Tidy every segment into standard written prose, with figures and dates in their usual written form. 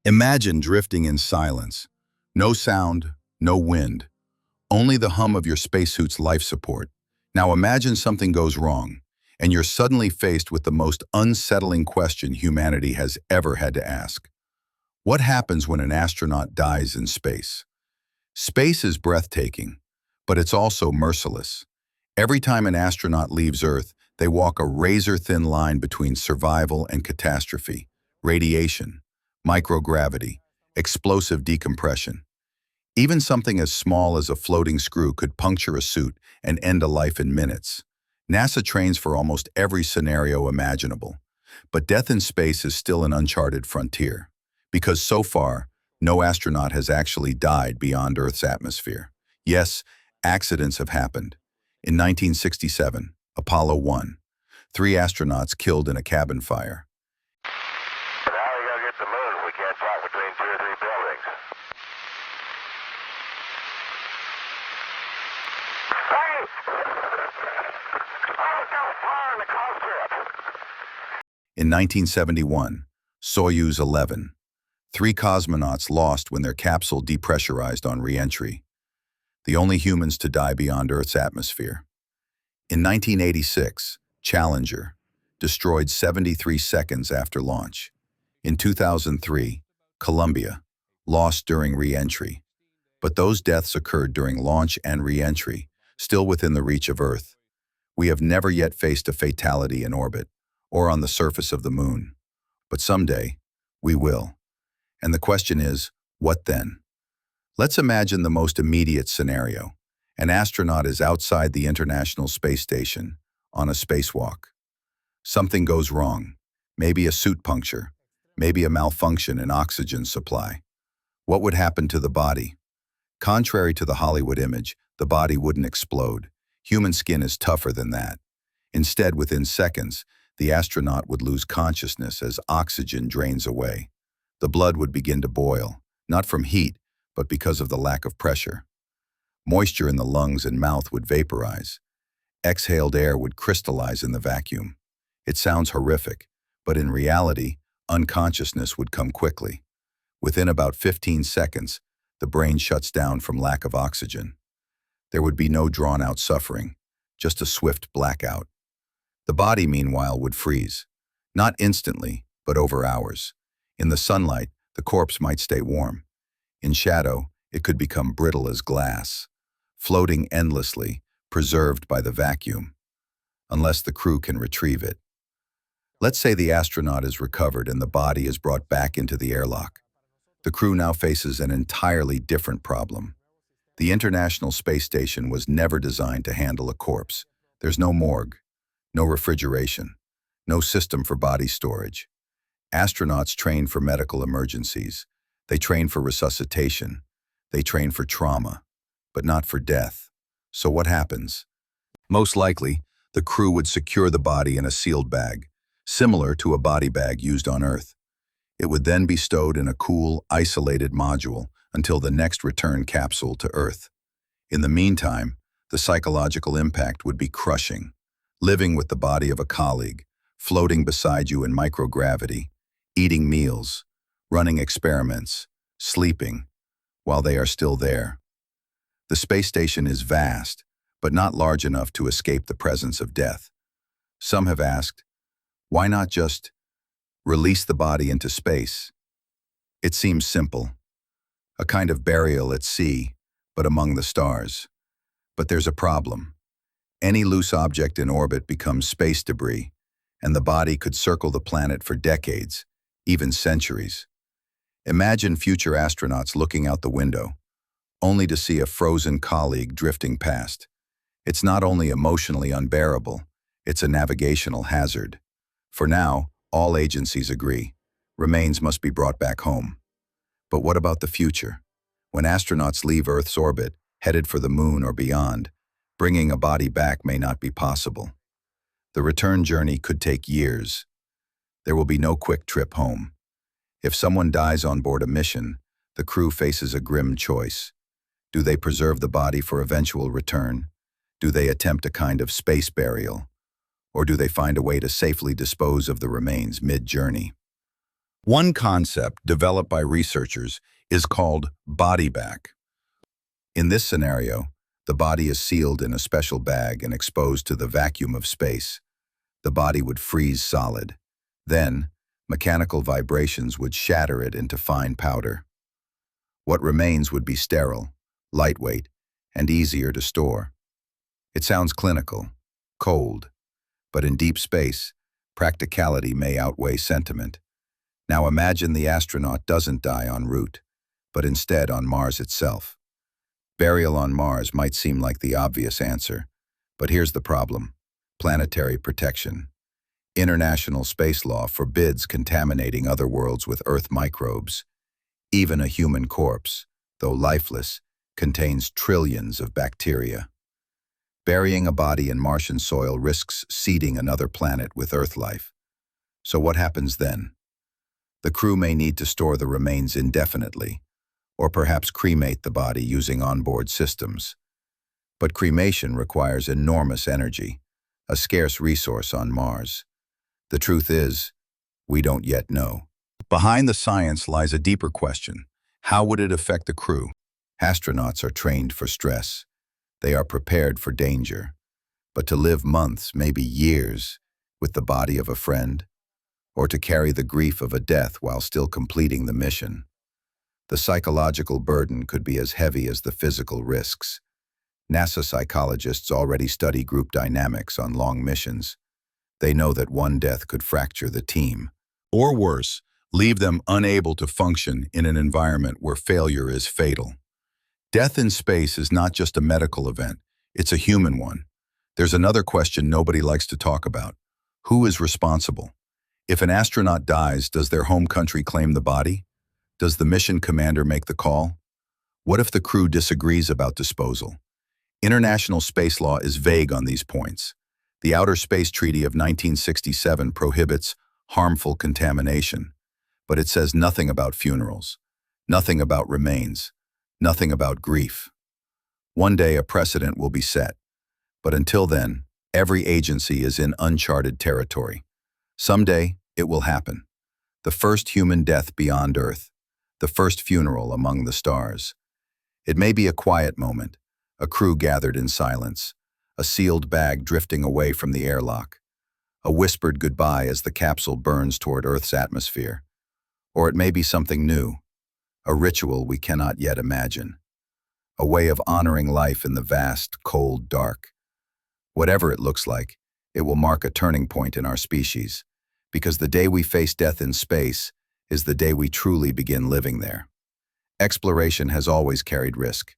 Imagine drifting in silence. No sound, no wind, only the hum of your spacesuit's life support. Now imagine something goes wrong, and you're suddenly faced with the most unsettling question humanity has ever had to ask. What happens when an astronaut dies in space? Space is breathtaking, but it's also merciless. Every time an astronaut leaves Earth, they walk a razor-thin line between survival and catastrophe. Radiation, microgravity, explosive decompression. Even something as small as a floating screw could puncture a suit and end a life in minutes. NASA trains for almost every scenario imaginable. But death in space is still an uncharted frontier, because so far, no astronaut has actually died beyond Earth's atmosphere. Yes, accidents have happened. In 1967, Apollo 1, 3 astronauts killed in a cabin fire. Now we gotta get the moon. We can't talk between 2 or 3 buildings. Hey! Oh, go far in the call strip. In 1971, Soyuz 11, 3 cosmonauts lost when their capsule depressurized on re-entry, the only humans to die beyond Earth's atmosphere. In 1986, Challenger, destroyed 73 seconds after launch. In 2003, Columbia, lost during re-entry. But those deaths occurred during launch and re-entry, still within the reach of Earth. We have never yet faced a fatality in orbit, or on the surface of the moon. But someday, we will. And the question is, what then? Let's imagine the most immediate scenario. An astronaut is outside the International Space Station, on a spacewalk. Something goes wrong. Maybe a suit puncture. Maybe a malfunction in oxygen supply. What would happen to the body? Contrary to the Hollywood image, the body wouldn't explode. Human skin is tougher than that. Instead, within seconds, the astronaut would lose consciousness as oxygen drains away. The blood would begin to boil, not from heat, but because of the lack of pressure. Moisture in the lungs and mouth would vaporize. Exhaled air would crystallize in the vacuum. It sounds horrific, but in reality, unconsciousness would come quickly. Within about 15 seconds, the brain shuts down from lack of oxygen. There would be no drawn-out suffering, just a swift blackout. The body, meanwhile, would freeze. Not instantly, but over hours. In the sunlight, the corpse might stay warm. In shadow, it could become brittle as glass, floating endlessly, preserved by the vacuum, unless the crew can retrieve it. Let's say the astronaut is recovered and the body is brought back into the airlock. The crew now faces an entirely different problem. The International Space Station was never designed to handle a corpse. There's no morgue, no refrigeration, no system for body storage. Astronauts train for medical emergencies. They train for resuscitation. They train for trauma, but not for death. So what happens? Most likely, the crew would secure the body in a sealed bag, similar to a body bag used on Earth. It would then be stowed in a cool, isolated module until the next return capsule to Earth. In the meantime, the psychological impact would be crushing. Living with the body of a colleague, floating beside you in microgravity, eating meals, running experiments, sleeping, while they are still there. The space station is vast, but not large enough to escape the presence of death. Some have asked, why not just release the body into space? It seems simple. A kind of burial at sea, but among the stars. But there's a problem. Any loose object in orbit becomes space debris, and the body could circle the planet for decades, even centuries. Imagine future astronauts looking out the window, only to see a frozen colleague drifting past. It's not only emotionally unbearable, it's a navigational hazard. For now, all agencies agree. Remains must be brought back home. But what about the future? When astronauts leave Earth's orbit, headed for the moon or beyond, bringing a body back may not be possible. The return journey could take years. There will be no quick trip home. If someone dies on board a mission, the crew faces a grim choice. Do they preserve the body for eventual return? Do they attempt a kind of space burial? Or do they find a way to safely dispose of the remains mid-journey? One concept developed by researchers is called body back. In this scenario, the body is sealed in a special bag and exposed to the vacuum of space. The body would freeze solid. Then, mechanical vibrations would shatter it into fine powder. What remains would be sterile, lightweight, and easier to store. It sounds clinical, cold, but in deep space, practicality may outweigh sentiment. Now imagine the astronaut doesn't die en route, but instead on Mars itself. Burial on Mars might seem like the obvious answer, but here's the problem: planetary protection. International space law forbids contaminating other worlds with Earth microbes. Even a human corpse, though lifeless, contains trillions of bacteria. Burying a body in Martian soil risks seeding another planet with Earth life. So what happens then? The crew may need to store the remains indefinitely, or perhaps cremate the body using onboard systems. But cremation requires enormous energy, a scarce resource on Mars. The truth is, we don't yet know. Behind the science lies a deeper question. How would it affect the crew? Astronauts are trained for stress. They are prepared for danger. But to live months, maybe years, with the body of a friend, or to carry the grief of a death while still completing the mission, the psychological burden could be as heavy as the physical risks. NASA psychologists already study group dynamics on long missions. They know that one death could fracture the team, or worse, leave them unable to function in an environment where failure is fatal. Death in space is not just a medical event, it's a human one. There's another question nobody likes to talk about. Who is responsible? If an astronaut dies, does their home country claim the body? Does the mission commander make the call? What if the crew disagrees about disposal? International space law is vague on these points. The Outer Space Treaty of 1967 prohibits harmful contamination, but it says nothing about funerals, nothing about remains, nothing about grief. One day a precedent will be set, but until then, every agency is in uncharted territory. Someday, it will happen. The first human death beyond Earth, the first funeral among the stars. It may be a quiet moment, a crew gathered in silence, a sealed bag drifting away from the airlock, a whispered goodbye as the capsule burns toward Earth's atmosphere. Or it may be something new, a ritual we cannot yet imagine, a way of honoring life in the vast, cold dark. Whatever it looks like, it will mark a turning point in our species, because the day we face death in space is the day we truly begin living there. Exploration has always carried risk.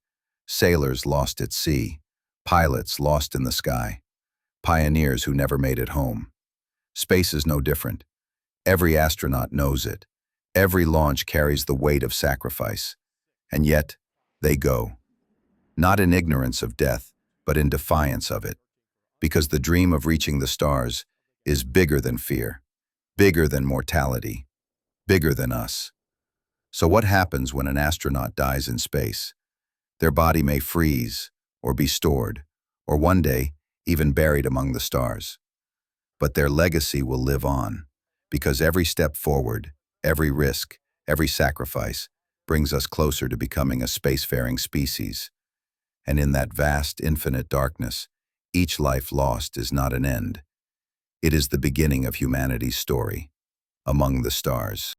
Sailors lost at sea, pilots lost in the sky, pioneers who never made it home. Space is no different. Every astronaut knows it. Every launch carries the weight of sacrifice. And yet, they go. Not in ignorance of death, but in defiance of it. Because the dream of reaching the stars is bigger than fear, bigger than mortality, bigger than us. So what happens when an astronaut dies in space? Their body may freeze, or be stored, or one day, even buried among the stars. But their legacy will live on, because every step forward, every risk, every sacrifice brings us closer to becoming a spacefaring species. And in that vast, infinite darkness, each life lost is not an end. It is the beginning of humanity's story, among the stars.